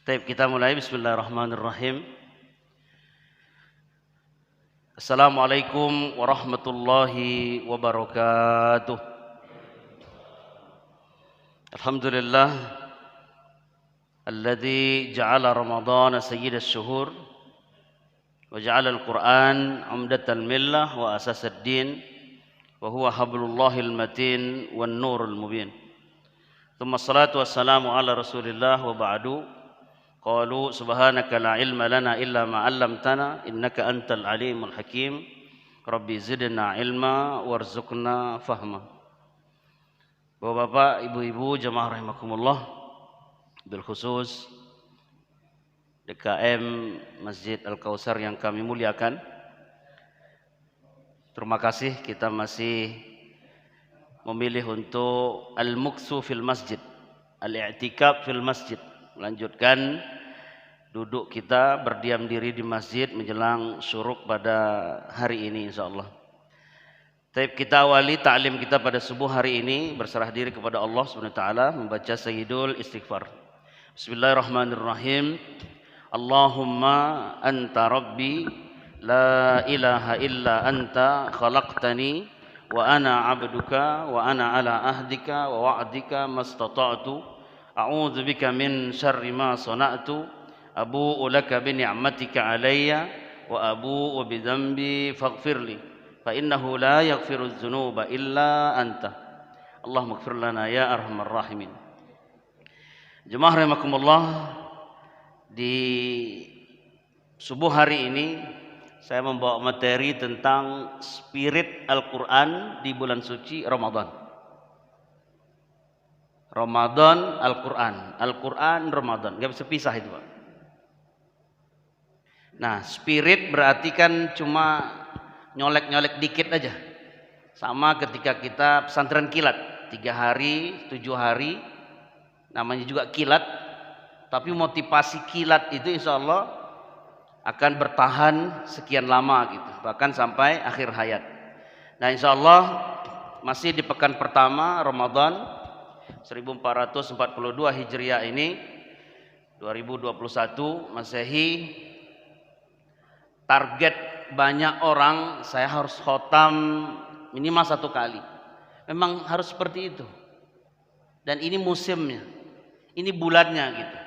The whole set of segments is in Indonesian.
Baik, kita mulai. Bismillahirrahmanirrahim. Assalamualaikum warahmatullahi wabarakatuh. Alhamdulillah alladzi ja'ala Ramadhana sayyidas syuhur wa ja'ala al-Qur'an 'umdatal millah wa asasad din wa huwa hablullahil matin wan nurul mubin. Tsumma salatu wassalamu ala Rasulillah wa ba'du. Qalu subhanaka la ilma lana illa ma 'allamtana innaka antal alimul hakim. Rabbi zidna ilma warzuqna fahma. Bapak-bapak, ibu-ibu, jemaah rahimakumullah, bil khusus DKM Masjid Al-Kautsar yang kami muliakan. Terima kasih kita masih memilih untuk al-muktsu fil masjid, al-i'tikaf fil masjid. Melanjutkan duduk kita berdiam diri di masjid menjelang syuruk pada hari ini insyaallah. Taib, kita awali ta'lim kita pada subuh hari ini berserah diri kepada Allah Subhanahu wa taala, membaca sayyidul istighfar. Bismillahirrahmanirrahim. Allahumma anta rabbi la ilaha illa anta khalaqtani wa ana 'abduka wa ana ala ahdika wa wa'dika mastata'tu. A'udzu bika min syarri ma sana'tu abu'u laka bi ni'matika 'alayya wa abu'u bi dzambi faghfirli fa innahu la yaghfiru dzunuba illa anta. Allahumma ighfir lana ya arhamar rahimin. Jemaah rahimakumullah, di subuh hari ini saya membawa materi tentang spirit Al-Qur'an di bulan suci Ramadan. Ramadan, Al-Quran, Al-Quran, Ramadan, gak bisa pisah itu Pak. Nah, spirit berarti kan cuma nyolek-nyolek dikit aja. Sama ketika kita pesantren kilat, 3 hari, 7 hari, namanya juga kilat. Tapi motivasi kilat itu insya Allah akan bertahan sekian lama gitu, bahkan sampai akhir hayat. Nah, insya Allah masih di pekan pertama Ramadan 1442 Hijriah ini, 2021 Masehi. Target banyak orang, saya harus khotam minimal 1 kali. Memang harus seperti itu. Dan ini musimnya, ini bulannya gitu.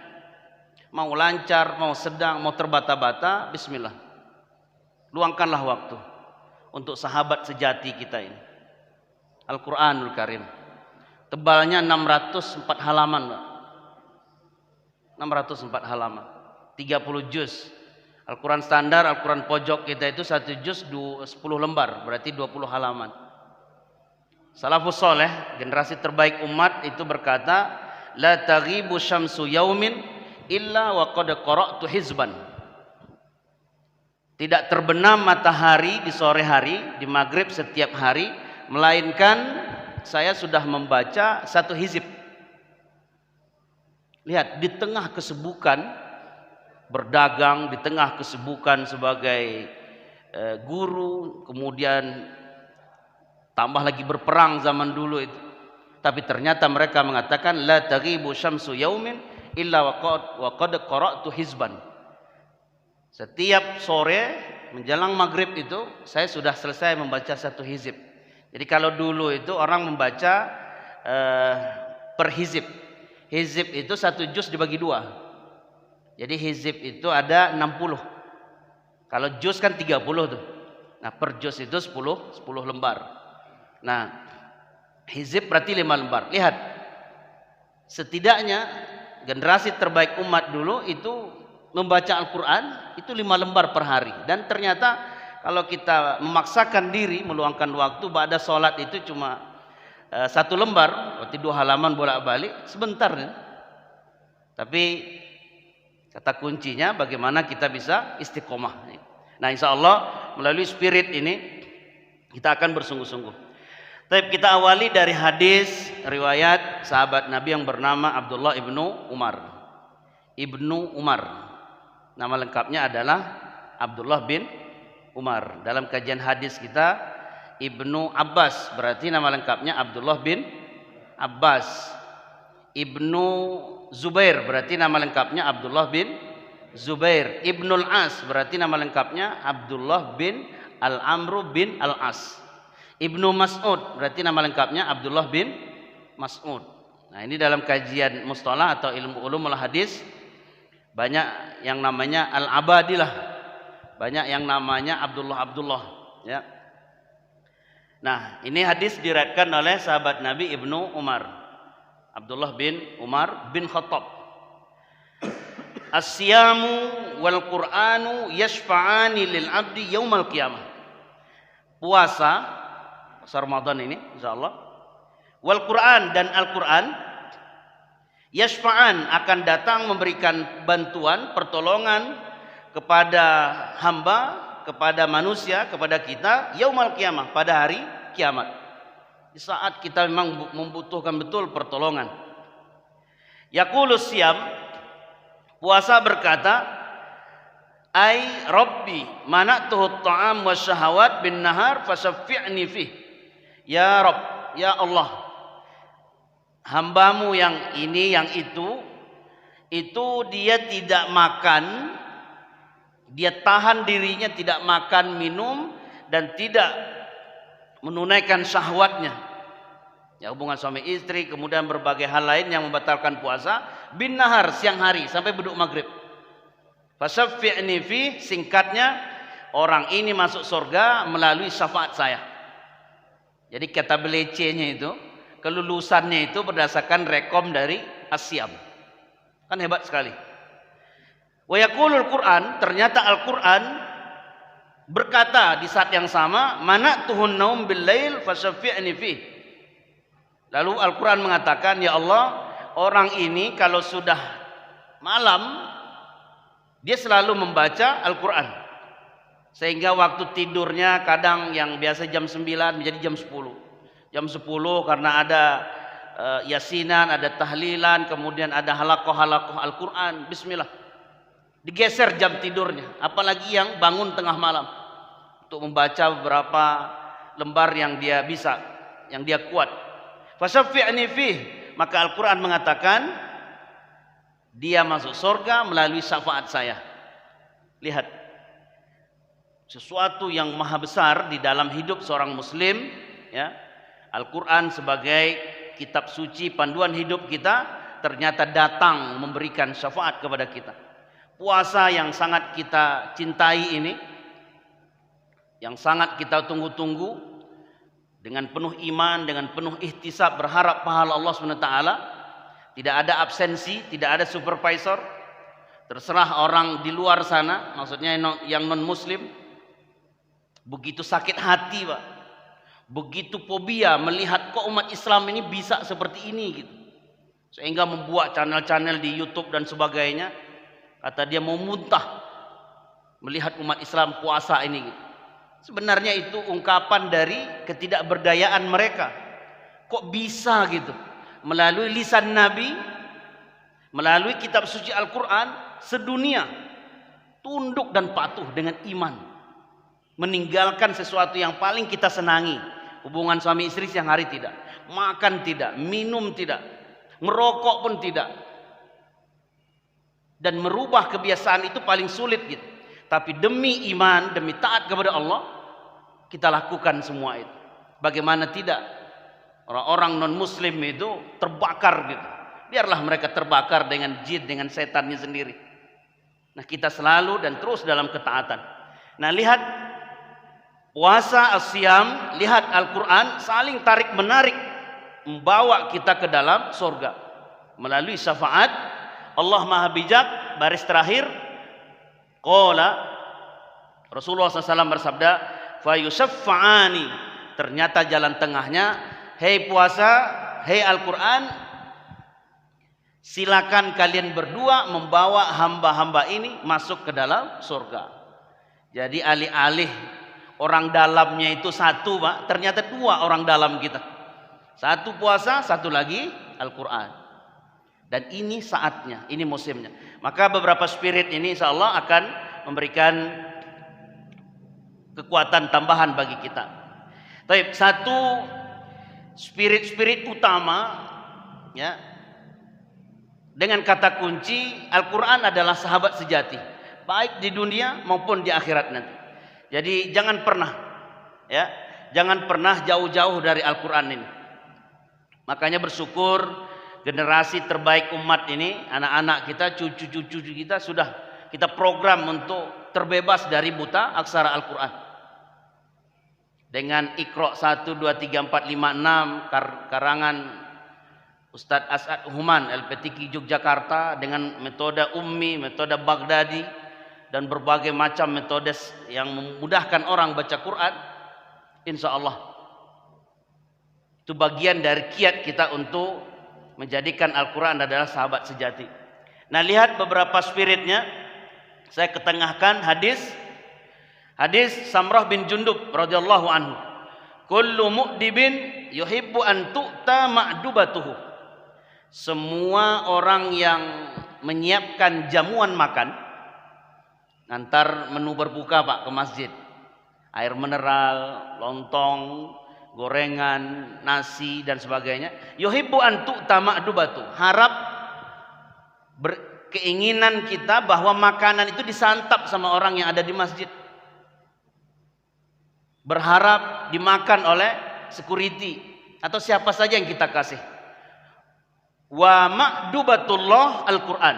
Mau lancar, mau sedang, mau terbata-bata, bismillah. Luangkanlah waktu untuk sahabat sejati kita ini, Al-Quranul Karim. Tebalnya 604 halaman, Pak. 604 halaman. 30 juz. Al-Quran standar, Al-Quran pojok kita itu 1 juz 10 lembar, berarti 20 halaman. Salafus soleh, generasi terbaik umat itu berkata, la taghibu syamsu yaumin illa wa qad qara'tu hizban. Tidak terbenam matahari di sore hari, di maghrib setiap hari, melainkan saya sudah membaca 1 hizib. Lihat, di tengah kesibukan berdagang, di tengah kesibukan sebagai guru, kemudian tambah lagi berperang zaman dulu itu. Tapi ternyata mereka mengatakan la taghibu syamsu yaumin illa wa qad qara'tu hizban. Setiap sore menjelang maghrib itu saya sudah selesai membaca 1 hizib. Jadi kalau dulu itu orang membaca per hizib. Hizib itu 1 juz dibagi 2. Jadi hizib itu ada 60. Kalau juz kan 30 tuh. Nah, per juz itu 10 lembar. Nah, hizib berarti 5 lembar. Lihat, setidaknya generasi terbaik umat dulu itu membaca Al-Quran itu 5 lembar per hari. Dan ternyata kalau kita memaksakan diri meluangkan waktu, ba'da sholat itu cuma 1 lembar, berarti 2 halaman bolak-balik, sebentar ya. Tapi kata kuncinya bagaimana kita bisa istiqomah. Nah, insya Allah melalui spirit ini kita akan bersungguh-sungguh. Tapi kita awali dari hadis riwayat sahabat Nabi yang bernama Abdullah ibnu Umar. Ibnu Umar, nama lengkapnya adalah Abdullah bin Umar. Dalam kajian hadis kita Ibnu Abbas, berarti nama lengkapnya Abdullah bin Abbas. Ibnu Zubair berarti nama lengkapnya Abdullah bin Zubair. Ibnul As berarti nama lengkapnya Abdullah bin Al-Amru bin Al-As. Ibnu Mas'ud berarti nama lengkapnya Abdullah bin Mas'ud. Nah, ini dalam kajian mustalah atau ilmu ulumul hadis banyak yang namanya Al-Abadilah, banyak yang namanya Abdullah ya. Nah, ini hadis diriwayatkan oleh sahabat Nabi Ibnu Umar, Abdullah bin Umar bin Khattab. As-siyamu wal Qur'anu yashfa'ani lil 'abdi yaumal qiyamah. Puasa Ramadan ini insyaallah, wal Qur'an dan Al-Qur'an yashfa'an akan datang memberikan bantuan, pertolongan kepada hamba, kepada manusia, kepada kita yaumal qiyamah, pada hari kiamat. Di saat kita memang membutuhkan betul pertolongan. Yaqulus siyam, puasa berkata, ai rabbi mana'tuhu at-ta'am wasyahawat bin nahar fasaffi'ni fih. Ya Rabb, ya Allah, hambamu yang ini yang itu dia tidak makan, dia tahan dirinya tidak makan minum dan tidak menunaikan syahwatnya, ya, hubungan suami istri, kemudian berbagai hal lain yang membatalkan puasa, bin nahar, siang hari sampai beduk maghrib. Fasaffi'ni fi, singkatnya orang ini masuk surga melalui syafaat saya. Jadi kata belecenya itu, kelulusannya itu berdasarkan rekom dari Asyam. Kan hebat sekali. Wa yaqulul Qur'an, ternyata Al-Qur'an berkata di saat yang sama, mana'tuhun naum bil lail fasaffi'ni fi. Lalu Al-Qur'an mengatakan, ya Allah, orang ini kalau sudah malam dia selalu membaca Al-Qur'an. Sehingga waktu tidurnya kadang yang biasa jam 9 menjadi jam 10. Jam 10 karena ada yasinan, ada tahlilan, kemudian ada halaqah-halaqah Al-Qur'an, bismillah. Digeser jam tidurnya, apalagi yang bangun tengah malam untuk membaca beberapa lembar yang dia bisa, yang dia kuat. Fasaffi'ni fih, maka Al-Qur'an mengatakan dia masuk surga melalui syafaat saya. Lihat, sesuatu yang maha besar di dalam hidup seorang muslim, ya. Al-Qur'an sebagai kitab suci panduan hidup kita ternyata datang memberikan syafaat kepada kita. Puasa yang sangat kita cintai ini, yang sangat kita tunggu-tunggu, dengan penuh iman, dengan penuh ihtisab, berharap pahala Allah SWT, tidak ada absensi, tidak ada supervisor. Terserah orang di luar sana, maksudnya yang non muslim, begitu sakit hati, Pak, begitu fobia melihat kok umat Islam ini bisa seperti ini gitu, sehingga membuat channel-channel di YouTube dan sebagainya. Kata dia mau muntah melihat umat Islam puasa ini gitu. Sebenarnya itu ungkapan dari ketidakberdayaan mereka. Kok bisa gitu melalui lisan Nabi, melalui kitab suci Al-Quran, sedunia tunduk dan patuh dengan iman, meninggalkan sesuatu yang paling kita senangi, hubungan suami istri siang hari tidak, makan tidak, minum tidak, merokok pun tidak, dan merubah kebiasaan itu paling sulit gitu. Tapi demi iman, demi taat kepada Allah, kita lakukan semua itu. Bagaimana tidak orang-orang non muslim itu terbakar gitu, biarlah mereka terbakar dengan jin, dengan setannya sendiri. Nah, kita selalu dan terus dalam ketaatan. Nah, lihat puasa asyam, lihat Al-Quran saling tarik menarik, membawa kita ke dalam surga melalui syafaat Allah Maha Bijak. Baris terakhir, qala, Rasulullah SAW bersabda, fayushaffa'ani, ternyata jalan tengahnya, hei puasa, hei Al-Quran, silakan kalian berdua membawa hamba-hamba ini masuk ke dalam surga. Jadi alih-alih orang dalamnya itu satu, Pak, ternyata dua orang dalam kita. Satu puasa, satu lagi Al-Quran. Dan ini saatnya, ini musimnya. Maka beberapa spirit ini insya Allah akan memberikan kekuatan tambahan bagi kita. Tapi satu spirit-spirit utama, ya, Dengan kata kunci, Al-Quran adalah sahabat sejati, baik di dunia maupun di akhirat nanti. Jadi jangan pernah, ya, jangan pernah jauh-jauh dari Al-Quran ini. Makanya bersyukur generasi terbaik umat ini, anak-anak kita, cucu-cucu kita sudah kita program untuk terbebas dari buta aksara Al-Quran. Dengan Iqra 1, 2, 3, 4, 5, 6 karangan Ustadz As'ad Human LPTQ Yogyakarta, dengan metode Ummi, metode Baghdadi, dan berbagai macam metode yang memudahkan orang baca Quran. Insya Allah itu bagian dari kiat kita untuk menjadikan Al-Quran adalah sahabat sejati. Nah, lihat beberapa spiritnya. Saya ketengahkan hadis Samrah bin Jundub radhiyallahu anhu. Kullu mu'dibin yuhibbu an tu'ta ma'dubatuhu. Semua orang yang menyiapkan jamuan makan, antar menu berbuka Pak ke masjid, air mineral, lontong, gorengan, nasi dan sebagainya, yuhibbu an tu'ta ma'dubatuhu, harap keinginan kita bahwa makanan itu disantap sama orang yang ada di masjid, berharap dimakan oleh security atau siapa saja yang kita kasih. Wa ma'dubatullah Al-Quran,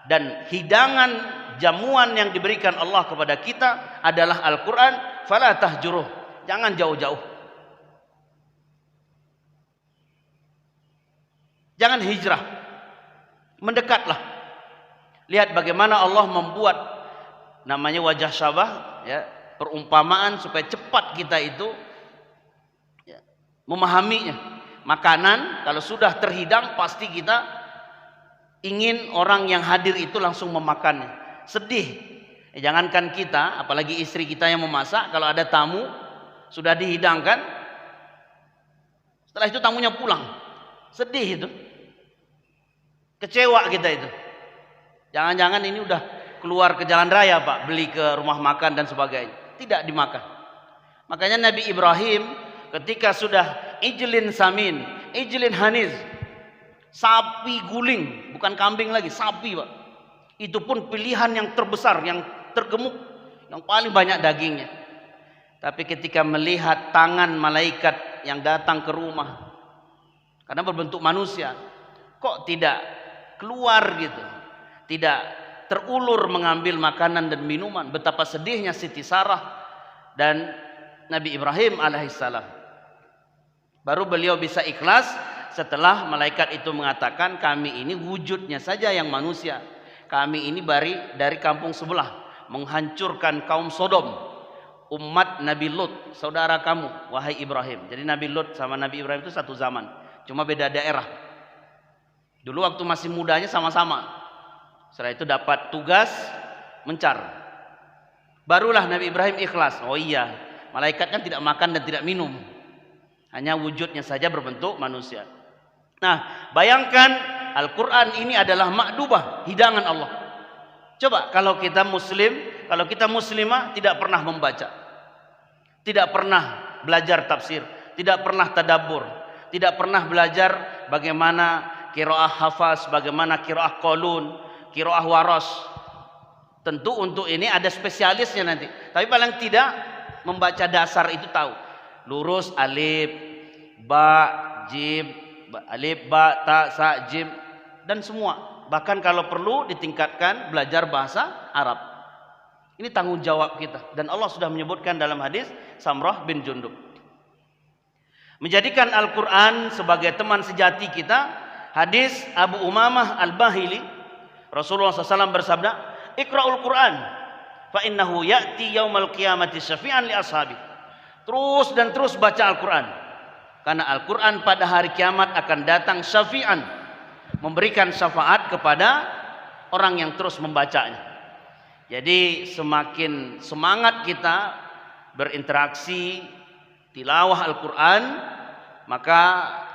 dan hidangan jamuan yang diberikan Allah kepada kita adalah Al-Quran. Fala tahjuruh, jangan jauh-jauh, jangan hijrah, mendekatlah. Lihat bagaimana Allah membuat namanya wajah syabah, ya, perumpamaan supaya cepat kita itu, ya, memahaminya. Makanan kalau sudah terhidang pasti kita ingin orang yang hadir itu langsung memakannya. Sedih. Jangankan kita, apalagi istri kita yang memasak, kalau ada tamu sudah dihidangkan, setelah itu tamunya pulang, sedih itu, kecewa kita itu. Jangan-jangan ini udah keluar ke jalan raya Pak, beli ke rumah makan dan sebagainya, tidak dimakan. Makanya Nabi Ibrahim ketika sudah ijlin samin, ijlin haniz, sapi guling, bukan kambing lagi, sapi Pak, itu pun pilihan yang terbesar, yang tergemuk, yang paling banyak dagingnya. Tapi ketika melihat tangan malaikat yang datang ke rumah, karena berbentuk manusia, kok tidak keluar gitu, tidak terulur mengambil makanan dan minuman. Betapa sedihnya Siti Sarah dan Nabi Ibrahim alaihissalam. Baru beliau bisa ikhlas setelah malaikat itu mengatakan, kami ini wujudnya saja yang manusia, kami ini dari kampung sebelah, menghancurkan kaum Sodom, umat Nabi Lut, saudara kamu wahai Ibrahim. Jadi Nabi Lut sama Nabi Ibrahim itu satu zaman, cuma beda daerah. Dulu waktu masih mudanya sama-sama, setelah itu dapat tugas mencar. Barulah Nabi Ibrahim ikhlas. Oh iya, malaikat kan tidak makan dan tidak minum, hanya wujudnya saja berbentuk manusia. Nah, bayangkan Al-Quran ini adalah ma'dubah, hidangan Allah. Coba kalau kita muslim, kalau kita muslimah tidak pernah membaca, tidak pernah belajar tafsir, tidak pernah tadabbur, tidak pernah belajar bagaimana qiraah hafaz, bagaimana qiraah qalun, qiraah waras. Tentu untuk ini ada spesialisnya nanti, tapi paling tidak membaca dasar itu tahu. Lurus alif, ba, jim, alif, ba, ta, sa, jim, dan semua. Bahkan kalau perlu ditingkatkan belajar bahasa Arab. Ini tanggung jawab kita, dan Allah sudah menyebutkan dalam hadis Samrah bin Jundub. Menjadikan Al-Quran sebagai teman sejati kita. Hadis Abu Umamah Al-Bahili, Rasulullah SAW bersabda, Iqra'ul Quran fa innahu ya'ti yaumal qiyamati syafi'an li ashabi. Terus dan terus baca Al-Quran, karena Al-Quran pada hari kiamat akan datang syafi'an, memberikan syafaat kepada orang yang terus membacanya. Jadi semakin semangat kita berinteraksi tilawah Al-Quran, maka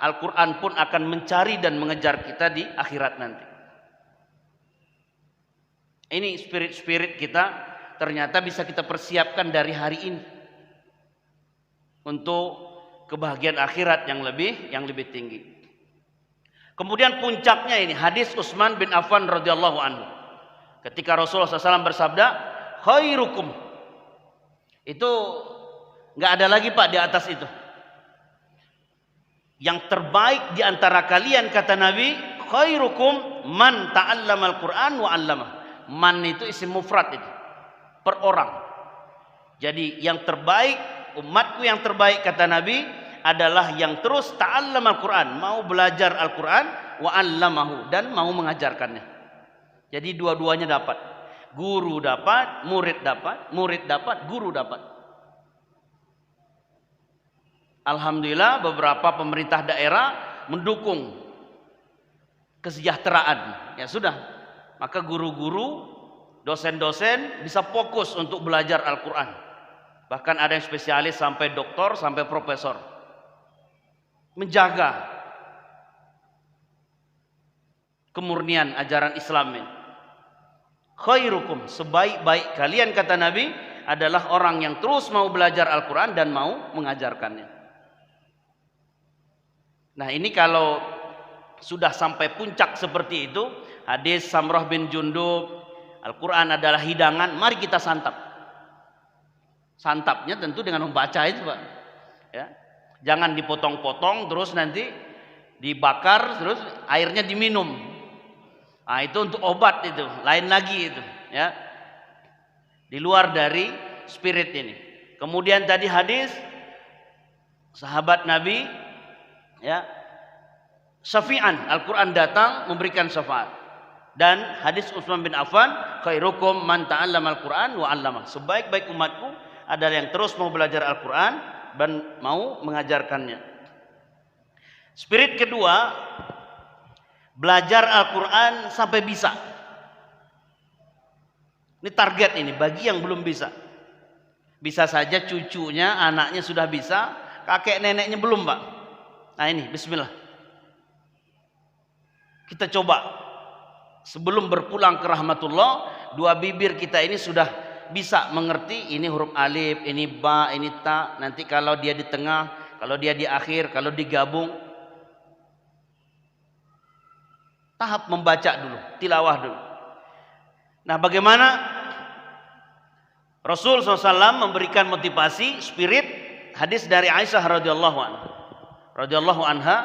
Al-Quran pun akan mencari dan mengejar kita di akhirat nanti. Ini spirit-spirit kita ternyata bisa kita persiapkan dari hari ini untuk kebahagiaan akhirat yang lebih tinggi. Kemudian puncaknya ini hadis Utsman bin Affan radhiyallahu anhu. Ketika Rasulullah SAW bersabda, khairukum. Itu nggak ada lagi Pak di atas itu. Yang terbaik di antara kalian kata Nabi, khairukum man ta'allamal Qur'an wa 'allamah. Man itu isim mufrad itu. Per orang. Jadi yang terbaik, umatku yang terbaik kata Nabi adalah yang terus ta'allamal Qur'an, mau belajar Al-Qur'an wa 'allamahu, dan mau mengajarkannya. Jadi dua-duanya dapat. Guru dapat, murid dapat, guru dapat. Alhamdulillah beberapa pemerintah daerah mendukung kesejahteraan. Ya sudah, maka guru-guru, dosen-dosen bisa fokus untuk belajar Al-Quran. Bahkan ada yang spesialis sampai doktor, sampai profesor. Menjaga kemurnian ajaran Islam ini. Khairukum, sebaik-baik kalian kata Nabi adalah orang yang terus mau belajar Al-Quran dan mau mengajarkannya. Nah ini kalau sudah sampai puncak seperti itu, hadis Samrah bin Jundub, Al-Quran adalah hidangan, mari kita santap. Santapnya tentu dengan membaca itu Pak. Ya. Jangan dipotong-potong terus nanti dibakar terus airnya diminum. Nah, itu untuk obat itu, lain lagi itu, ya. Di luar dari spirit ini. Kemudian tadi hadis sahabat Nabi, ya, syafi'an, Al-Quran datang memberikan syafaat. Dan hadis Utsman bin Affan, khairukum man ta'allama Al-Quran wa 'allamah. Sebaik-baik umatku adalah yang terus mau belajar Al-Quran dan mau mengajarkannya. Spirit kedua, belajar Al-Quran sampai bisa. Ini target ini bagi yang belum bisa. Bisa saja cucunya, anaknya sudah bisa, kakek neneknya belum Pak. Nah ini bismillah. Kita coba sebelum berpulang ke rahmatullah, dua bibir kita ini sudah bisa mengerti ini huruf alif, ini ba, ini ta. Nanti kalau dia di tengah, kalau dia di akhir, kalau digabung. Tahap membaca dulu, tilawah dulu. Nah bagaimana Rasul SAW memberikan motivasi, spirit, hadis dari Aisyah radhiyallahu anha,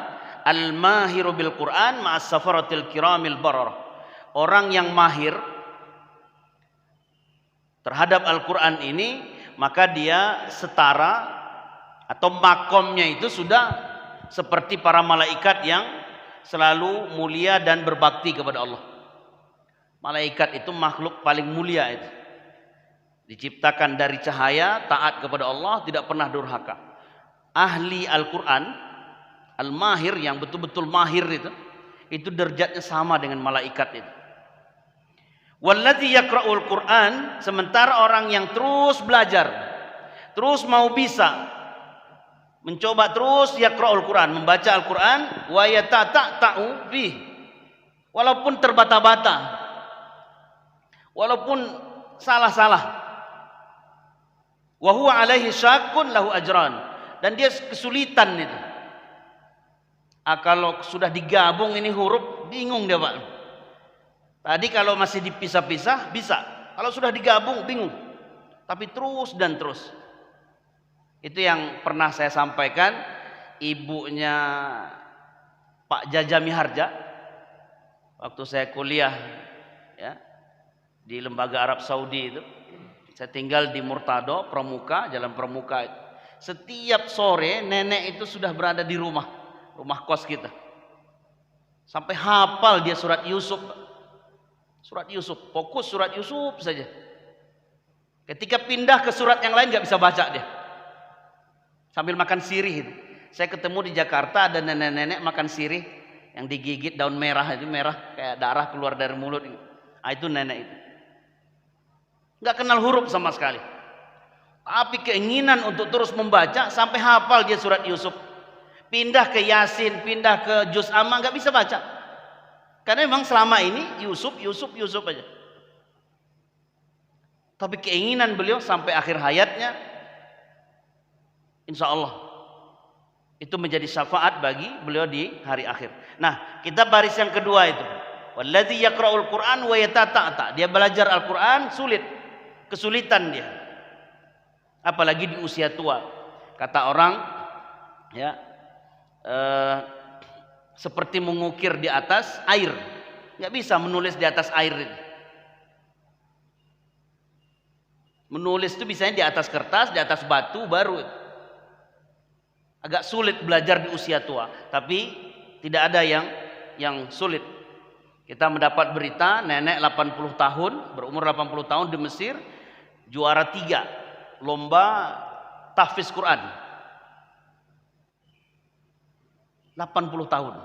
al-mahiru bil Quran ma'as safaratil kiramil bararah. Orang yang mahir terhadap Al-Quran ini, maka dia setara atau makomnya itu sudah seperti para malaikat yang selalu mulia dan berbakti kepada Allah. Malaikat itu makhluk paling mulia itu. Diciptakan dari cahaya, taat kepada Allah, tidak pernah durhaka. Ahli Al-Quran, al-mahir yang betul-betul mahir itu derajatnya sama dengan malaikat itu. Walladzi yaqra'ul Quran, sementara orang yang terus belajar, terus mau bisa, mencoba terus yaqra'ul Quran, membaca Al-Quran, wa yatata'u fi, walaupun terbata-bata, walaupun salah-salah, wa huwa alaihi syaqqun lahu ajran, dan dia kesulitan itu. Kalau sudah digabung ini huruf, bingung dia Pak. Tadi kalau masih dipisah-pisah bisa, kalau sudah digabung bingung. Tapi terus dan terus. Itu yang pernah saya sampaikan, ibunya Pak Jaja Miharja waktu saya kuliah ya di lembaga Arab Saudi itu. Saya tinggal di Murtado, Pramuka, Jalan Pramuka. Setiap sore nenek itu sudah berada di rumah kos kita. Sampai hafal dia surat Yusuf. Surat Yusuf, fokus surat Yusuf saja. Ketika pindah ke surat yang lain nggak bisa baca dia. Sambil makan sirih itu. Saya ketemu di Jakarta ada nenek-nenek makan sirih yang digigit daun merah, itu merah kayak darah keluar dari mulut. Ah, itu nenek itu. Nggak kenal huruf sama sekali. Tapi keinginan untuk terus membaca sampai hafal dia surat Yusuf. Pindah ke Yasin, pindah ke Juz Amma nggak bisa baca. Karena memang selama ini Yusuf aja. Tapi keinginan beliau sampai akhir hayatnya, insya Allah Itu menjadi syafaat bagi beliau di hari akhir. Nah, kita baris yang kedua itu. Walladzi yaqra'ul Qur'an wa yatata'ta. Dia belajar Al-Qur'an sulit. Kesulitan dia. Apalagi di usia tua. Kata orang ya seperti mengukir di atas air. Enggak bisa menulis di atas air ini. Menulis itu biasanya di atas kertas, di atas batu baru. Agak sulit belajar di usia tua, tapi tidak ada yang sulit. Kita mendapat berita nenek 80 tahun, berumur 80 tahun di Mesir, juara 3 lomba tahfiz Quran. 80 tahun.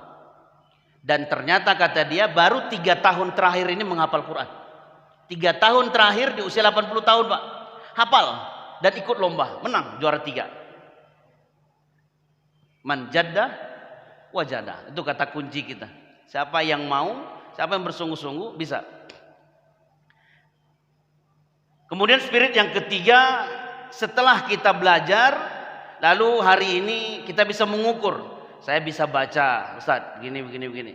Dan ternyata kata dia baru 3 tahun terakhir ini menghafal Quran. 3 tahun terakhir di usia 80 tahun, Pak. Hafal dan ikut lomba, menang juara 3. Man jadda wajada. Itu kata kunci kita. Siapa yang mau, siapa yang bersungguh-sungguh bisa. Kemudian spirit yang ketiga, setelah kita belajar, lalu hari ini kita bisa mengukur. Saya bisa baca, Ustaz, begini.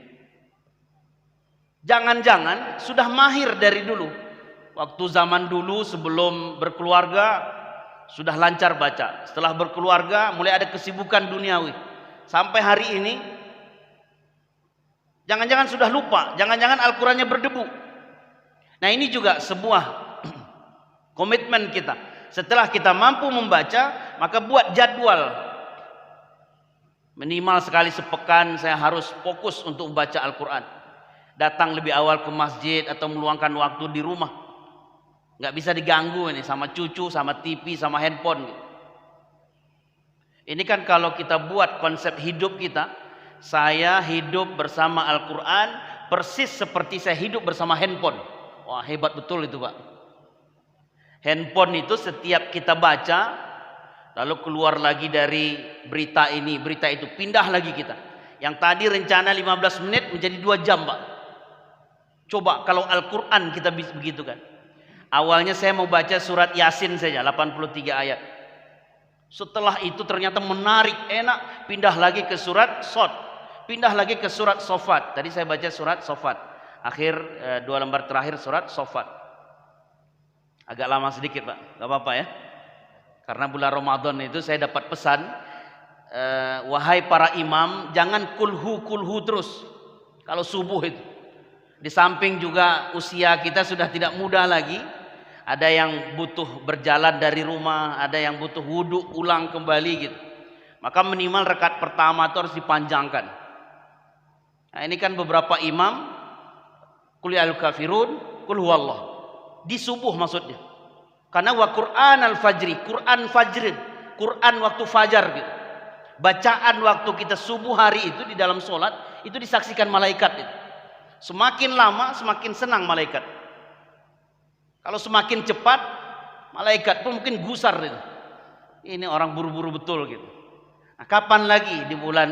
Jangan-jangan sudah mahir dari dulu. Waktu zaman dulu sebelum berkeluarga sudah lancar baca. Setelah berkeluarga mulai ada kesibukan duniawi. Sampai hari ini jangan-jangan sudah lupa, jangan-jangan Al-Qur'annya berdebu. Nah, ini juga sebuah komitmen kita. Setelah kita mampu membaca, maka buat jadwal. Minimal sekali sepekan saya harus fokus untuk membaca Al-Qur'an. Datang lebih awal ke masjid atau meluangkan waktu di rumah. Nggak bisa diganggu ini sama cucu, sama TV, sama handphone. Ini kan kalau kita buat konsep hidup kita, saya hidup bersama Al-Quran persis seperti saya hidup bersama handphone. Wah, hebat betul itu, Pak. Handphone itu setiap kita baca, lalu keluar lagi dari berita ini, berita itu, pindah lagi kita. Yang tadi rencana 15 menit menjadi 2 jam, Pak. Coba kalau Al-Quran kita begitu kan. Awalnya saya mau baca surat Yasin saja, 83 ayat. Setelah itu ternyata menarik, enak, pindah lagi ke surat Shad, pindah lagi ke surat Shafat. Tadi saya baca surat Shafat. Akhir 2 lembar terakhir surat Shafat. Agak lama sedikit, Pak. Gak apa-apa ya. Karena bulan Ramadan itu saya dapat pesan, wahai para imam, jangan kulhu terus. Kalau subuh itu. Di samping juga usia kita sudah tidak muda lagi. Ada yang butuh berjalan dari rumah, ada yang butuh wudhu ulang kembali gitu. Maka minimal rakaat pertama itu harus dipanjangkan. Nah, ini kan beberapa imam qul ya ayyuhal kafirun, qul huwallah. Di subuh maksudnya. Karena wa Qur'an al-fajri, Quran fajrin, Quran waktu fajar gitu. Bacaan waktu kita subuh hari itu di dalam sholat itu disaksikan malaikat itu. Semakin lama semakin senang malaikat. Kalau semakin cepat, malaikat pun mungkin gusar gitu. Ini orang buru-buru betul gitu. Nah, kapan lagi di bulan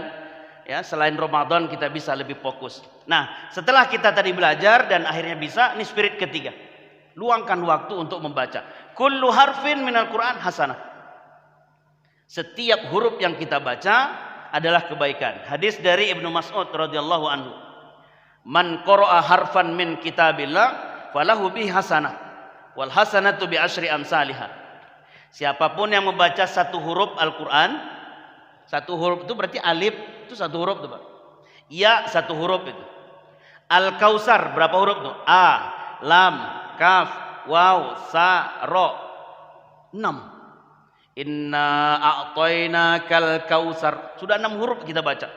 ya selain Ramadan kita bisa lebih fokus. Nah, setelah kita tadi belajar dan akhirnya bisa, ini spirit ketiga. Luangkan waktu untuk membaca. Kullu harfin minal Qur'an hasanah. Setiap huruf yang kita baca adalah kebaikan. Hadis dari Ibnu Mas'ud radhiyallahu anhu. Man qara'a harfan min kitabillah falahu bihi hasanah. Wal hasanatu bi asyri amsalihah. Siapapun yang membaca satu huruf Al-Qur'an, satu huruf itu berarti alif itu satu huruf tuh, Pak. Ya satu huruf itu. Al-Kausar berapa huruf tuh? A, lam, kaf, waw, sa, ro. 6. Inna a'tainakal kausar. Sudah 6 huruf kita baca.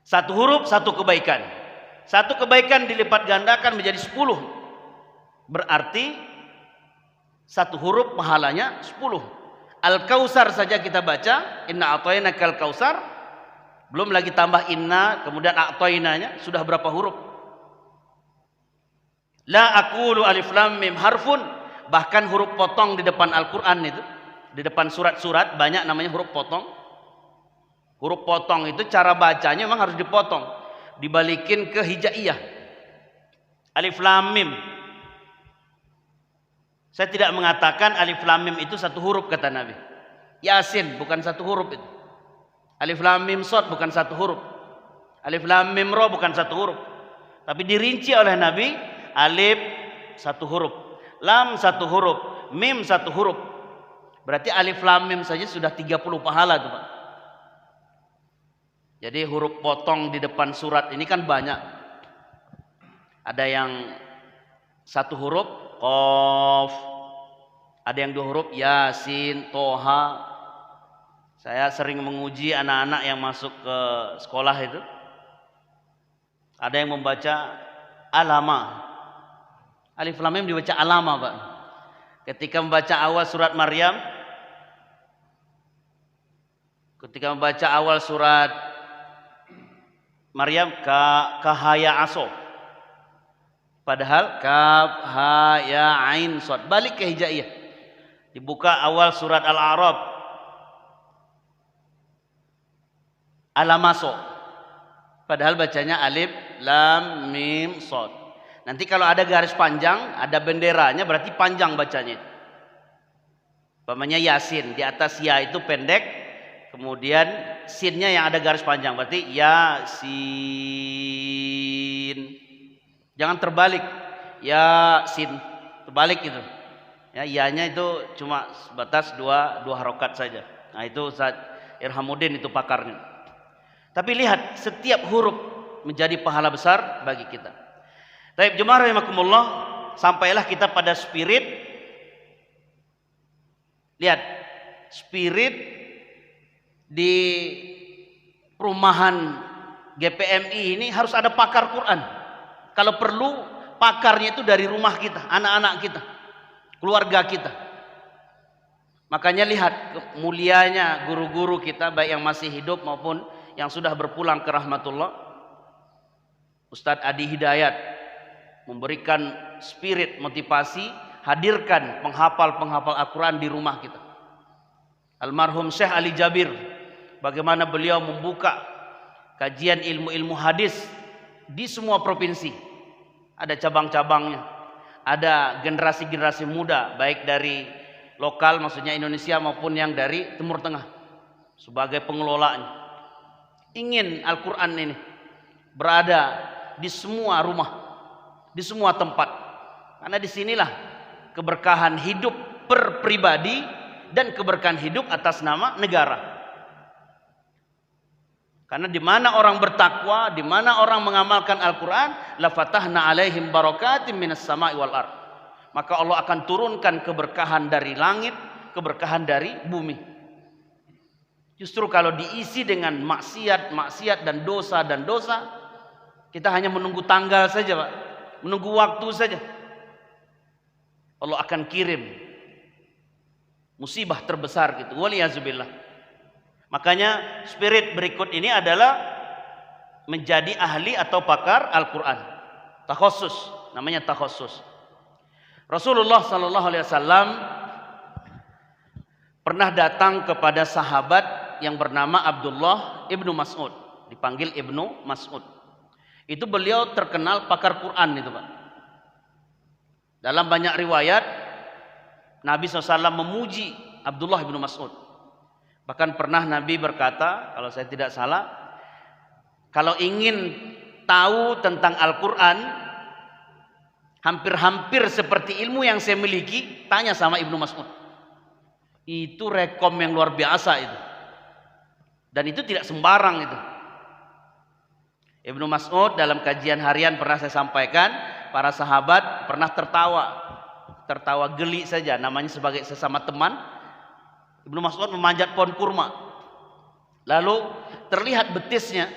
Satu huruf satu kebaikan. Satu kebaikan dilipat gandakan menjadi 10. Berarti satu huruf pahalanya 10. Al-Kausar saja kita baca, inna a'tainakal kausar. Belum lagi tambah inna, kemudian a'tainanya, sudah berapa huruf? La aqulu alif lam mim harfun. Bahkan huruf potong di depan Al-Quran itu, di depan surat-surat banyak namanya huruf potong. Huruf potong itu cara bacanya memang harus dipotong, dibalikin ke hijaiyah. Alif lam mim. Saya tidak mengatakan alif lam mim itu satu huruf kata Nabi. Yasin bukan satu huruf itu. Alif lam mim shad bukan satu huruf. Alif lam mim ra bukan satu huruf. Tapi dirinci oleh Nabi, alif satu huruf, lam satu huruf, mim satu huruf. Berarti alif lam mim saja sudah 30 pahala tuh, Pak. Jadi huruf potong di depan surat ini kan banyak. Ada yang satu huruf qaf, ada yang dua huruf yasin, toha. Saya sering menguji anak-anak yang masuk ke sekolah itu. Ada yang membaca alama. Alif lam mim dibaca alama, Pak. Ketika membaca awal surat Maryam, ketika membaca awal surat Maryam kahaya aso. Padahal kaf ha ya ain shad. Balik ke hijaiyah. Dibuka awal surat Al-A'raf. Alamaso. Padahal bacanya alif lam mim shad. Nanti kalau ada garis panjang, ada benderanya berarti panjang bacanya. Umpamanya Yasin, di atas ya itu pendek, kemudian sinnya yang ada garis panjang berarti Yasin. Jangan terbalik, Yasin, terbalik itu. Ya, ianya itu cuma sebatas dua harokat saja. Nah itu Ustaz Irhamuddin itu pakarnya. Tapi lihat, setiap huruf menjadi pahala besar bagi kita. Baik, jemaah rahimakumullah, sampailah kita pada spirit. Lihat, spirit di perumahan GPMI ini harus ada pakar Quran. Kalau perlu, pakarnya itu dari rumah kita, anak-anak kita, keluarga kita. Makanya lihat mulianya guru-guru kita, baik yang masih hidup maupun yang sudah berpulang ke rahmatullah. Ustadz Adi Hidayat memberikan spirit motivasi, hadirkan penghafal-penghafal Al-Quran di rumah kita. Almarhum Syekh Ali Jabir, bagaimana beliau membuka kajian ilmu-ilmu hadis di semua provinsi. Ada cabang-cabangnya, ada generasi-generasi muda, baik dari lokal maksudnya Indonesia maupun yang dari Timur Tengah sebagai pengelolanya. Ingin Al-Quran ini berada di semua rumah, di semua tempat, karena disinilah keberkahan hidup per pribadi dan keberkahan hidup atas nama negara. Karena di mana orang bertakwa, di mana orang mengamalkan Al-Quran, la fatahna alaihim barakatim minas sama'i wal ard. Maka Allah akan turunkan keberkahan dari langit, keberkahan dari bumi. Justru kalau diisi dengan maksiat dan dosa, kita hanya menunggu tanggal saja, Pak. Menunggu waktu saja. Allah akan kirim musibah terbesar gitu. Waliyazubillah. Makanya spirit berikut ini adalah menjadi ahli atau pakar Al-Quran. Takhassus, namanya takhassus. Rasulullah sallallahu alaihi wasallam pernah datang kepada sahabat yang bernama Abdullah ibnu Mas'ud, dipanggil Ibnu Mas'ud. Itu beliau terkenal pakar Quran itu, Pak. Dalam banyak riwayat Nabi SAW memuji Abdullah ibnu Mas'ud. Bahkan pernah Nabi berkata, kalau saya tidak salah, kalau ingin tahu tentang Al-Quran, hampir-hampir seperti ilmu yang saya miliki, tanya sama Ibnu Mas'ud. Itu rekom yang luar biasa itu. Dan itu tidak sembarang itu. Ibnu Mas'ud dalam kajian harian pernah saya sampaikan, para sahabat pernah tertawa geli saja, namanya sebagai sesama teman. Ibnu Mas'ud memanjat pohon kurma, lalu terlihat betisnya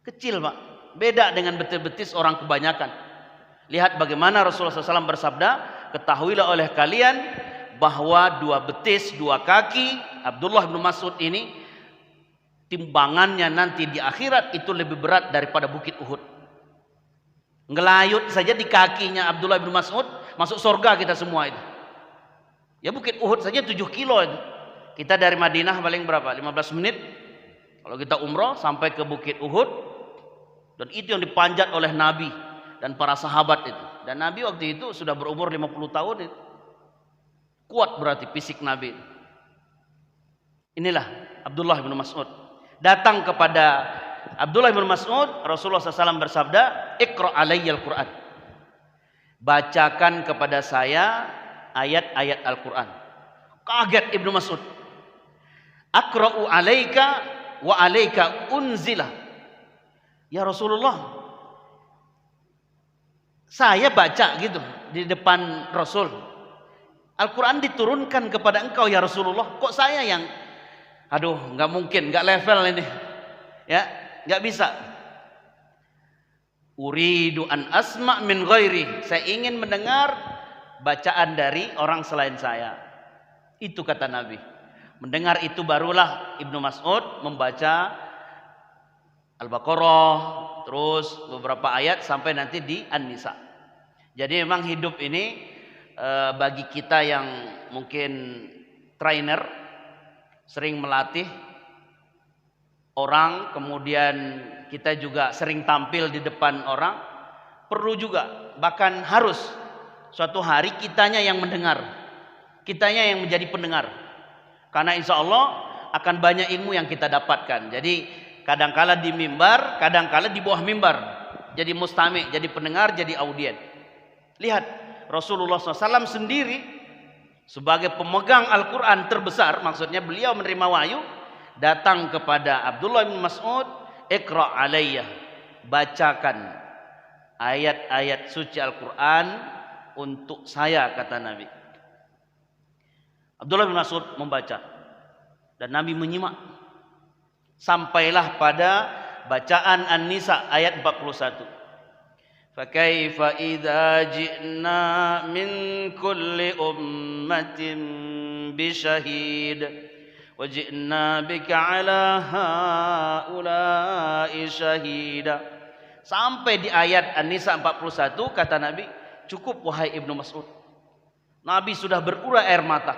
kecil, Pak, beda dengan betis-betis orang kebanyakan. Lihat bagaimana Rasulullah SAW bersabda, ketahuilah oleh kalian bahwa dua betis, dua kaki Abdullah bin Mas'ud ini timbangannya nanti di akhirat itu lebih berat daripada bukit Uhud. Ngelayut saja di kakinya Abdullah bin Mas'ud, masuk surga kita semua itu. Ya bukit Uhud saja 7 kilo itu. Kita dari Madinah paling berapa? 15 menit. Kalau kita umroh sampai ke bukit Uhud. Dan itu yang dipanjat oleh Nabi dan para sahabat itu. Dan Nabi waktu itu sudah berumur 50 tahun itu. Kuat berarti fisik Nabi. Inilah Abdullah bin Mas'ud. Datang kepada Abdullah bin Mas'ud, Rasulullah SAW bersabda, "Iqra' alayyal Qur'an." Bacakan kepada saya ayat-ayat Al-Quran. Kaget Ibnu Mas'ud. "Aqra'u alaika wa alaika unzila." Ya Rasulullah, saya baca gitu di depan Rasul. Al-Quran diturunkan kepada engkau ya Rasulullah. Kok saya yang, aduh, nggak mungkin, nggak level ini, ya, nggak bisa. Uridu an asma min ghairi. Saya ingin mendengar bacaan dari orang selain saya. Itu kata Nabi. Mendengar itu barulah Ibnu Mas'ud membaca Al-Baqarah, terus beberapa ayat sampai nanti di An-Nisa. Jadi memang hidup ini bagi kita yang mungkin trainer, sering melatih orang, kemudian kita juga sering tampil di depan orang, perlu juga, bahkan harus suatu hari kitanya yang mendengar, kitanya yang menjadi pendengar. Karena insya Allah akan banyak ilmu yang kita dapatkan. Jadi kadangkala di mimbar, kadangkala di bawah mimbar, jadi mustami', jadi pendengar, jadi audien. Lihat Rasulullah SAW sendiri sebagai pemegang Al-Quran terbesar, maksudnya beliau menerima wahyu, datang kepada Abdullah bin Mas'ud, "Iqra' alayya." Bacakan ayat-ayat suci Al-Quran untuk saya, kata Nabi. Abdullah bin Mas'ud membaca dan Nabi menyimak. Sampailah pada bacaan An-Nisa ayat 41. Fakaifa idza ji'na min kulli ummatin bisyahid wa ji'na bika ala haula'i syahida. Sampai di ayat An-Nisa 41 kata Nabi, cukup wahai Ibnu Mas'ud. Nabi sudah berurai air mata.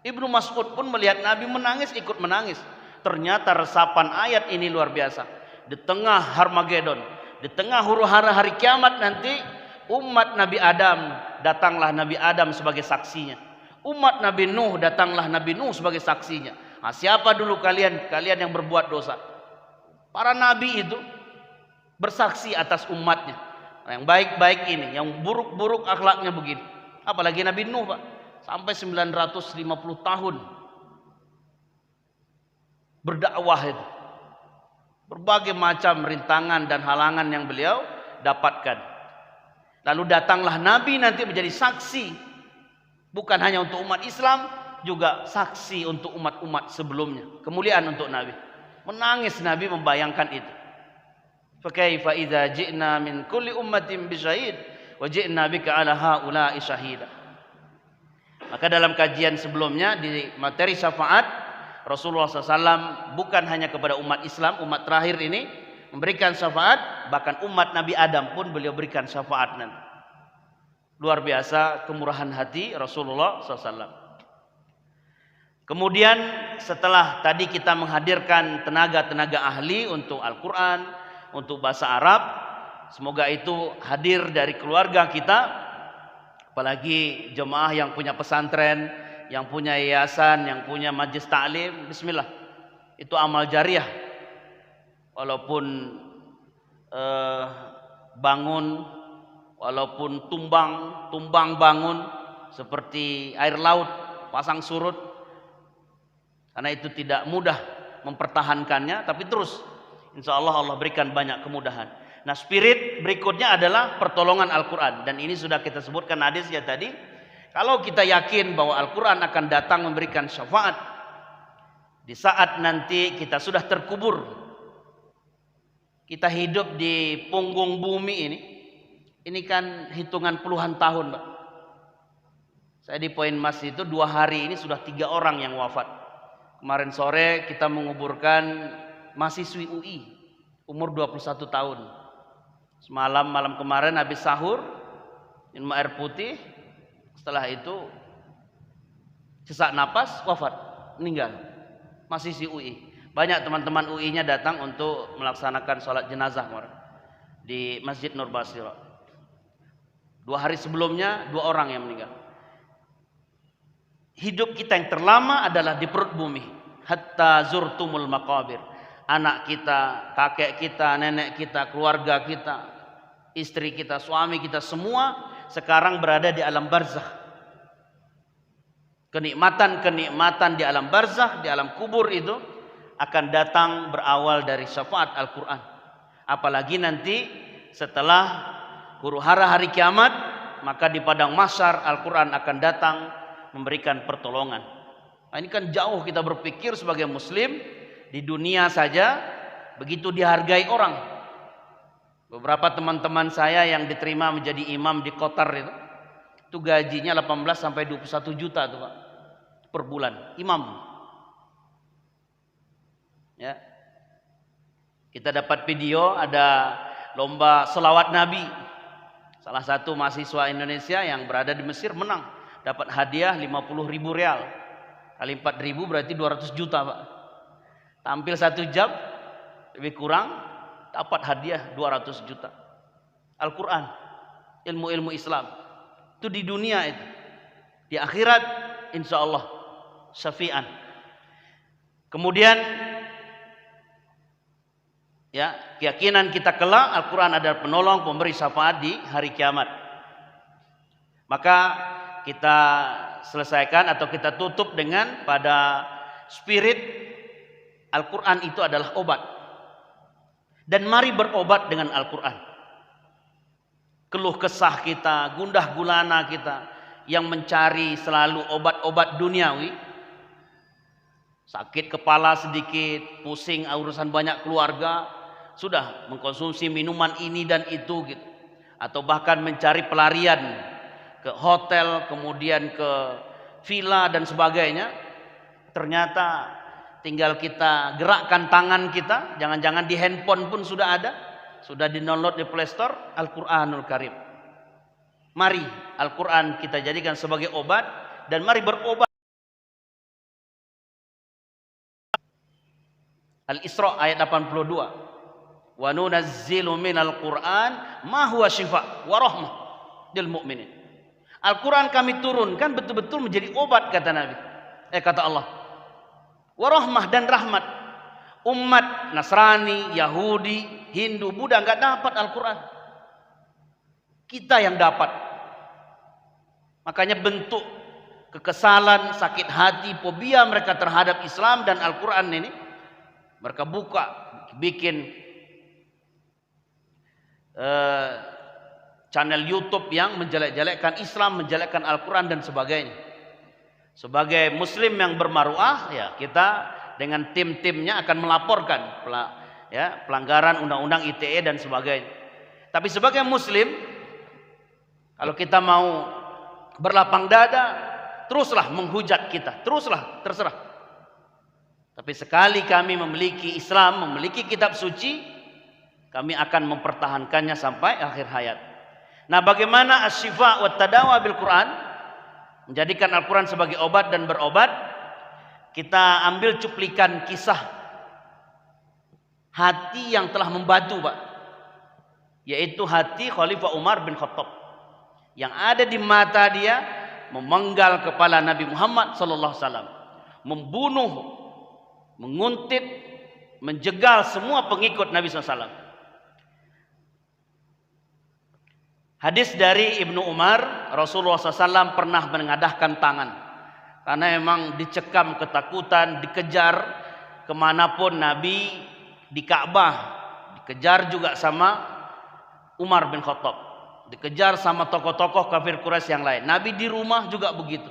Ibnu Mas'ud pun melihat Nabi menangis, ikut menangis. Ternyata resapan ayat ini luar biasa. Di tengah Harmagedon, di tengah huru-hara hari kiamat nanti, umat Nabi Adam, datanglah Nabi Adam sebagai saksinya. Umat Nabi Nuh, datanglah Nabi Nuh sebagai saksinya. Nah, siapa dulu kalian yang berbuat dosa? Para nabi itu bersaksi atas umatnya. Yang baik-baik ini, yang buruk-buruk akhlaknya begini. Apalagi Nabi Nuh, Pak, sampai 950 tahun berdakwah itu. Berbagai macam rintangan dan halangan yang beliau dapatkan. Lalu datanglah Nabi nanti menjadi saksi, bukan hanya untuk umat Islam, juga saksi untuk umat-umat sebelumnya. Kemuliaan untuk Nabi. Menangis Nabi membayangkan itu. Fa kaifa idza ji'na min kulli ummatin bisyahid wa ji'na bika ala haula'i syahida. Maka dalam kajian sebelumnya di materi syafaat, Rasulullah SAW bukan hanya kepada umat Islam, umat terakhir ini memberikan syafaat, bahkan umat Nabi Adam pun beliau berikan syafaat nanti. Luar biasa kemurahan hati Rasulullah SAW. Kemudian setelah tadi kita menghadirkan tenaga-tenaga ahli untuk Al-Quran, untuk bahasa Arab, semoga itu hadir dari keluarga kita, apalagi jemaah yang punya pesantren, yang punya yayasan, yang punya majlis ta'lim. Bismillah, itu amal jariah. Walaupun bangun, walaupun tumbang bangun, seperti air laut pasang surut, karena itu tidak mudah mempertahankannya, tapi terus insya Allah Allah berikan banyak kemudahan. Nah, spirit berikutnya adalah pertolongan Al-Quran, dan ini sudah kita sebutkan hadisnya tadi. Kalau kita yakin bahwa Al-Quran akan datang memberikan syafaat di saat nanti kita sudah terkubur, kita hidup di punggung bumi ini kan hitungan puluhan tahun, Pak. Saya di Poin Mas itu 2 hari ini sudah 3 orang yang wafat. Kemarin sore kita menguburkan mahasiswi UI umur 21 tahun. Malam kemarin habis sahur minum air putih, setelah itu sesak napas, wafat, meninggal. Mahasiswi UI. Banyak teman-teman UI-nya datang untuk melaksanakan sholat jenazah di Masjid Nur Basiro. 2 hari sebelumnya 2 orang yang meninggal. Hidup kita yang terlama adalah di perut bumi. hatta zurtumul maqabir. Anak kita, kakek kita, nenek kita, keluarga kita, istri kita, suami kita, semua sekarang berada di alam barzakh. Kenikmatan-kenikmatan di alam barzakh, di alam kubur itu akan datang berawal dari syafaat Al-Quran. Apalagi nanti setelah huru-hara hari kiamat, maka di padang mahsyar Al-Quran akan datang memberikan pertolongan. Nah, ini kan jauh kita berpikir sebagai muslim, di dunia saja begitu dihargai orang. Beberapa teman-teman saya yang diterima menjadi imam di Qatar itu gajinya 18 sampai 21 juta tuh Pak, per bulan, imam. Ya. Kita dapat video ada lomba selawat Nabi. Salah satu mahasiswa Indonesia yang berada di Mesir menang, dapat hadiah 50.000 rial. Kali 4.000 berarti 200 juta Pak. Tampil 1 jam lebih kurang dapat hadiah 200 juta. Al-Quran, ilmu-ilmu Islam. Itu di dunia itu. Di akhirat insya Allah syafi'an. Kemudian ya, keyakinan kita kelak Al-Quran adalah penolong, pemberi syafaat di hari kiamat. Maka kita selesaikan atau kita tutup dengan pada spirit Al-Quran itu adalah obat. Dan mari berobat dengan Al-Quran. Keluh kesah kita, gundah gulana kita yang mencari selalu obat-obat duniawi, sakit kepala sedikit, pusing urusan banyak keluarga, sudah mengkonsumsi minuman ini dan itu gitu. Atau bahkan mencari pelarian ke hotel, kemudian ke villa dan sebagainya. Ternyata tinggal kita gerakkan tangan kita, jangan-jangan di handphone pun sudah ada, sudah di-download di Play Store, Al-Quranul Karim. Mari Al-Quran kita jadikan sebagai obat dan mari berobat. Al-Isra ayat 82. Wa nunazzilu minal Qur'an ma huwa syifa wa rahmah lil mu'minin. Al-Quran kami turunkan betul-betul menjadi obat kata Nabi. Kata Allah. Wa rahmah dan rahmat. Umat Nasrani, Yahudi, Hindu, Buddha enggak dapat Al-Quran. Kita yang dapat. Makanya bentuk kekesalan, sakit hati, fobia mereka terhadap Islam dan Al-Quran ini, mereka buka, bikin channel YouTube yang menjelek-jelekkan Islam, menjelekkan Al-Quran dan sebagainya. Sebagai muslim yang bermaruah, ya kita dengan tim-timnya akan melaporkan pelanggaran undang-undang ITE dan sebagainya. Tapi sebagai muslim, kalau kita mau berlapang dada, teruslah menghujat kita, teruslah, terserah. Tapi sekali kami memiliki Islam, memiliki kitab suci, kami akan mempertahankannya sampai akhir hayat. Nah, bagaimana asy-syifa wa tadawa bil Quran? Menjadikan Al-Quran sebagai obat dan berobat. Kita ambil cuplikan kisah hati yang telah membatu, Pak. Yaitu hati Khalifah Umar bin Khattab. Yang ada di mata dia memenggal kepala Nabi Muhammad sallallahu alaihi wasallam, membunuh, menguntit, menjegal semua pengikut Nabi SAW. Hadis dari Ibnu Umar, Rasulullah SAW pernah menengadahkan tangan karena memang dicekam ketakutan, dikejar kemanapun Nabi, di Ka'bah dikejar juga sama Umar bin Khattab, dikejar sama tokoh-tokoh kafir Quraisy yang lain. Nabi di rumah juga begitu,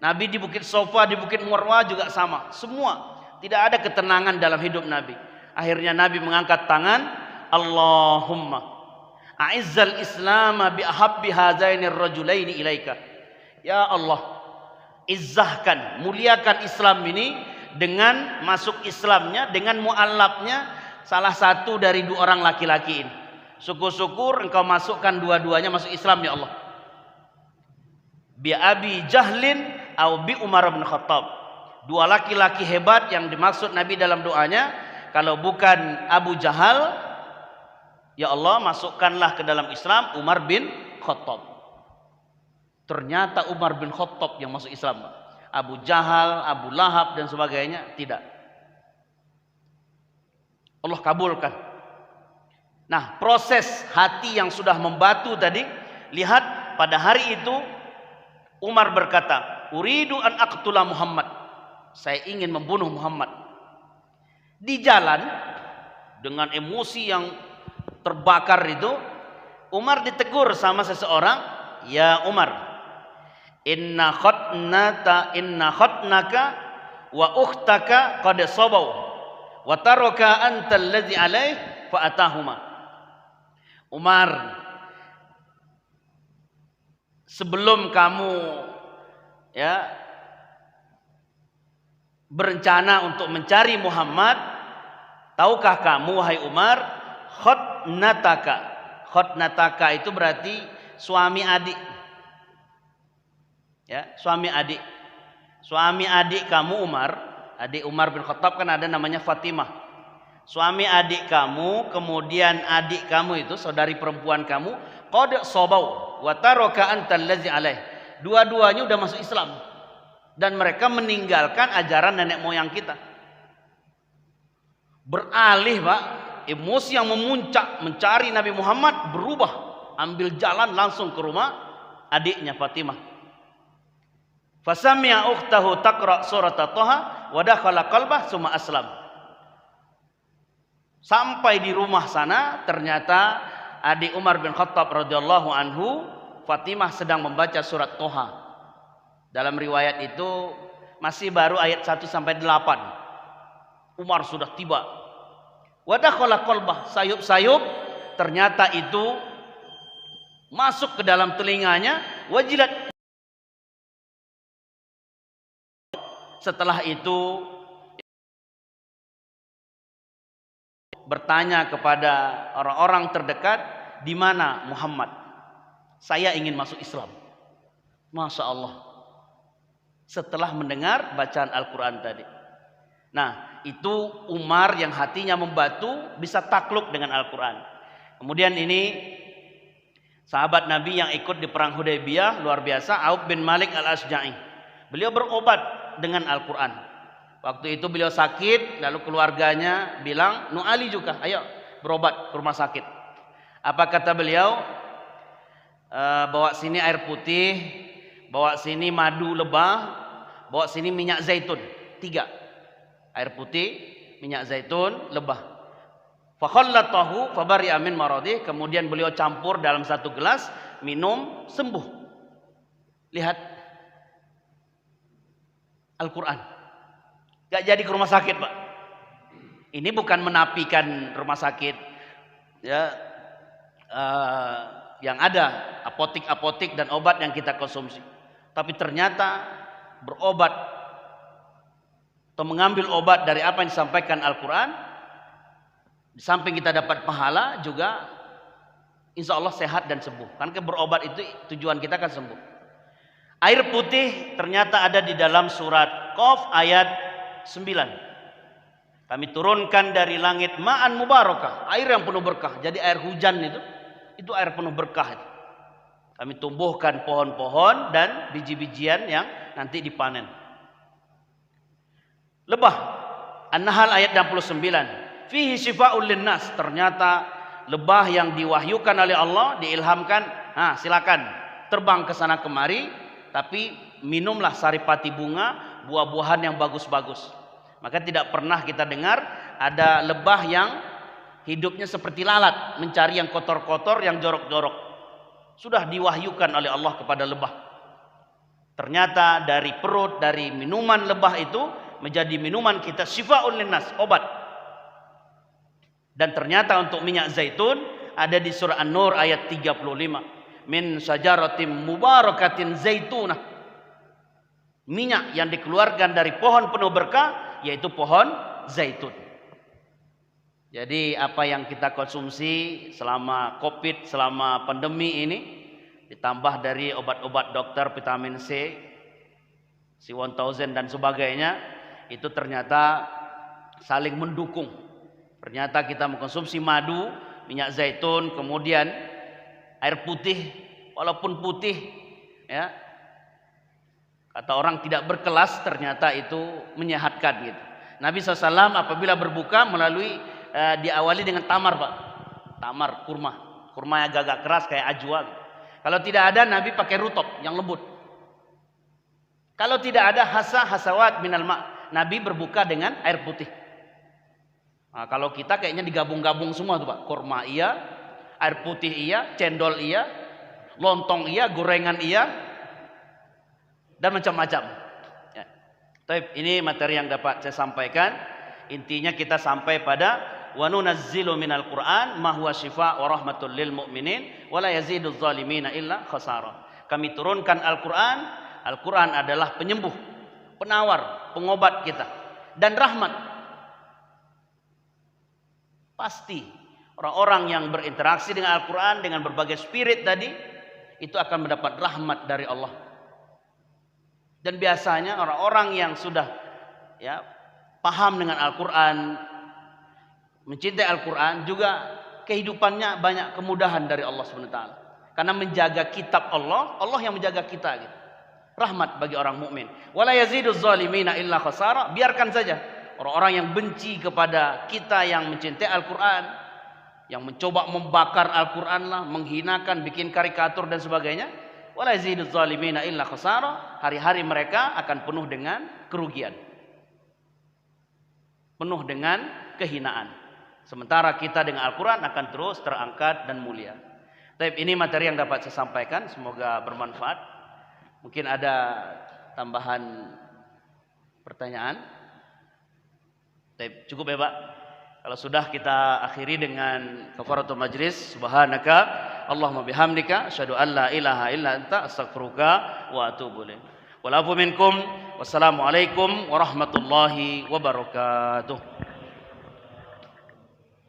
Nabi di Bukit Sofa, di Bukit Marwah juga sama. Semua tidak ada ketenangan dalam hidup Nabi. Akhirnya Nabi mengangkat tangan, Allahumma a'izzal Islam bi ahabbi hazainir rajulaini ilaika. Ya Allah, izzahkan, muliakan Islam ini dengan masuk Islamnya, dengan mu'allabnya salah satu dari dua orang laki-laki ini. Syukur-syukur engkau masukkan dua-duanya masuk Islam ya Allah. Bi Abi Jahlin au bi Umar bin Khattab. Dua laki-laki hebat yang dimaksud Nabi dalam doanya, kalau bukan Abu Jahal, ya Allah masukkanlah ke dalam Islam Umar bin Khattab. Ternyata Umar bin Khattab yang masuk Islam. Abu Jahal, Abu Lahab dan sebagainya, tidak. Allah kabulkan. Nah, proses hati yang sudah membatu tadi, lihat pada hari itu Umar berkata, "Uridu an aqtula Muhammad." Saya ingin membunuh Muhammad. Di jalan dengan emosi yang terbakar itu, Umar ditegur sama seseorang, "Ya Umar, inna khatnaka wa ukhtaka qad sabaw wa taraka anta alladhi alaih fa atahuma." Umar, sebelum kamu berencana untuk mencari Muhammad, tahukah kamu wahai Umar, khatnataka itu berarti suami adik. Ya, suami adik. Suami adik kamu Umar, adik Umar bin Khattab kan ada namanya Fatimah. Suami adik kamu, kemudian adik kamu itu saudari perempuan kamu, qad sabau wa taraka antal ladzi alaih. Dua-duanya udah masuk Islam dan mereka meninggalkan ajaran nenek moyang kita. Beralih, Pak, emosi yang memuncak mencari Nabi Muhammad berubah, ambil jalan langsung ke rumah adiknya Fatimah. Fasami'a ukhtahu taqra surat Thaha wa dakhala qalbah summa aslam. Sampai di rumah sana ternyata adik Umar bin Khattab radhiyallahu anhu, Fatimah sedang membaca surat Thaha. Dalam riwayat itu masih baru ayat 1 sampai 8. Umar sudah tiba. Wa dakhala qalbah, sayup-sayup ternyata itu masuk ke dalam telinganya, wajilat. Setelah itu bertanya kepada orang-orang terdekat, di mana Muhammad? Saya ingin masuk Islam. Masya Allah. Setelah mendengar bacaan Al-Quran tadi. Nah, itu Umar yang hatinya membatu bisa takluk dengan Al-Quran. Kemudian ini sahabat Nabi yang ikut di perang Hudaybiyah, luar biasa, Auf bin Malik al-Asja'i. Beliau berobat dengan Al-Quran. Waktu itu beliau sakit, lalu keluarganya bilang, "Nu'ali juga, ayo berobat ke rumah sakit." Apa kata beliau? Bawa sini air putih, bawa sini madu lebah, bawa sini minyak zaitun. 3. Air putih, minyak zaitun, lebah. Fakhallatahu fabari'a min maradih. Kemudian beliau campur dalam 1 gelas, minum, sembuh. Lihat Al-Quran. Gak jadi ke rumah sakit, Pak. Ini bukan menafikan rumah sakit yang ada apotik-apotik dan obat yang kita konsumsi. Tapi ternyata berobat atau mengambil obat dari apa yang disampaikan Al-Quran, di samping kita dapat pahala juga insya Allah sehat dan sembuh. Karena berobat itu tujuan kita kan sembuh. Air putih ternyata ada di dalam surat Qaf ayat 9. Kami turunkan dari langit ma'an mubarakah, air yang penuh berkah. Jadi air hujan itu air penuh berkah itu. Kami tumbuhkan pohon-pohon dan biji-bijian yang nanti dipanen. Lebah An-Nahl ayat 69. Fihi syifa'ul linnas, ternyata lebah yang diwahyukan oleh Allah, diilhamkan, silakan terbang ke sana kemari, tapi minumlah saripati bunga, buah-buahan yang bagus-bagus. Maka tidak pernah kita dengar ada lebah yang hidupnya seperti lalat, mencari yang kotor-kotor, yang jorok-jorok. Sudah diwahyukan oleh Allah kepada lebah. Ternyata dari perut, dari minuman lebah itu menjadi minuman kita syifa'un linnas, obat. Dan ternyata untuk minyak zaitun ada di surah An-Nur ayat 35. Min syajaratin mubarakatin zaitunah. Minyak yang dikeluarkan dari pohon penuh berkah, yaitu pohon zaitun. Jadi apa yang kita konsumsi selama Covid, selama pandemi ini, ditambah dari obat-obat dokter, vitamin C, C1000 dan sebagainya, itu ternyata saling mendukung. Ternyata kita mengkonsumsi madu, minyak zaitun, kemudian air putih, walaupun putih, ya, Kata orang tidak berkelas ternyata itu menyehatkan gitu. Nabi SAW apabila berbuka melalui diawali dengan tamar, Pak. Tamar, kurma. Kurma yang agak keras kayak ajwa gitu. Kalau tidak ada, Nabi pakai rutop yang lembut. Kalau tidak ada hasawat minal ma', Nabi berbuka dengan air putih. Nah, kalau kita kayaknya digabung-gabung semua tuh, Pak. Kurma iya, air putih iya, cendol iya, lontong iya, gorengan iya, dan macam-macam. Ya. Ini materi yang dapat saya sampaikan. Intinya kita sampai pada wa nunazzilu minal Qur'an ma huwa syifa' wa rahmatul lil mu'minin wa la yaziduz zalimina illa khasara. Kami turunkan Al-Qur'an. Al-Qur'an adalah penyembuh, penawar, pengobat kita dan rahmat. Pasti orang-orang yang berinteraksi dengan Al-Qur'an dengan berbagai spirit tadi itu akan mendapat rahmat dari Allah. Dan biasanya orang-orang yang sudah paham dengan Al-Quran, mencintai Al-Quran, juga kehidupannya banyak kemudahan dari Allah SWT. Karena menjaga kitab Allah, Allah yang menjaga kita gitu. Rahmat bagi orang mukmin. Wala yaziduz zalimina illa khasara. Biarkan saja orang-orang yang benci kepada kita yang mencintai Al-Quran, yang mencoba membakar Al-Quran lah, menghinakan, bikin karikatur dan sebagainya. Wala yaziduz zalimina illa khasara. Hari-hari mereka akan penuh dengan kerugian, penuh dengan kehinaan. Sementara kita dengan Al-Quran akan terus terangkat dan mulia. Tapi ini materi yang dapat saya sampaikan, semoga bermanfaat. Mungkin ada tambahan pertanyaan. Tapi cukup ya Pak. Kalau sudah kita akhiri dengan kafaratul majlis. Subhanaka Allahumma bihamdika asyhadu an la ilaha illa anta astaghfiruka wa atubu ilaik. Wal afu minkum. Wassalamualaikum warahmatullahi wabarakatuh.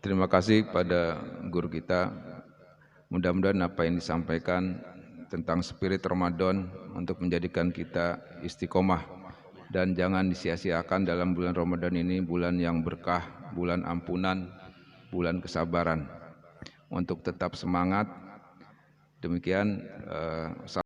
Terima kasih pada guru kita. Mudah-mudahan apa yang disampaikan tentang spirit Ramadan untuk menjadikan kita istiqomah dan jangan disia-siakan dalam bulan Ramadan ini, bulan yang berkah, bulan ampunan, bulan kesabaran. Untuk tetap semangat. Demikian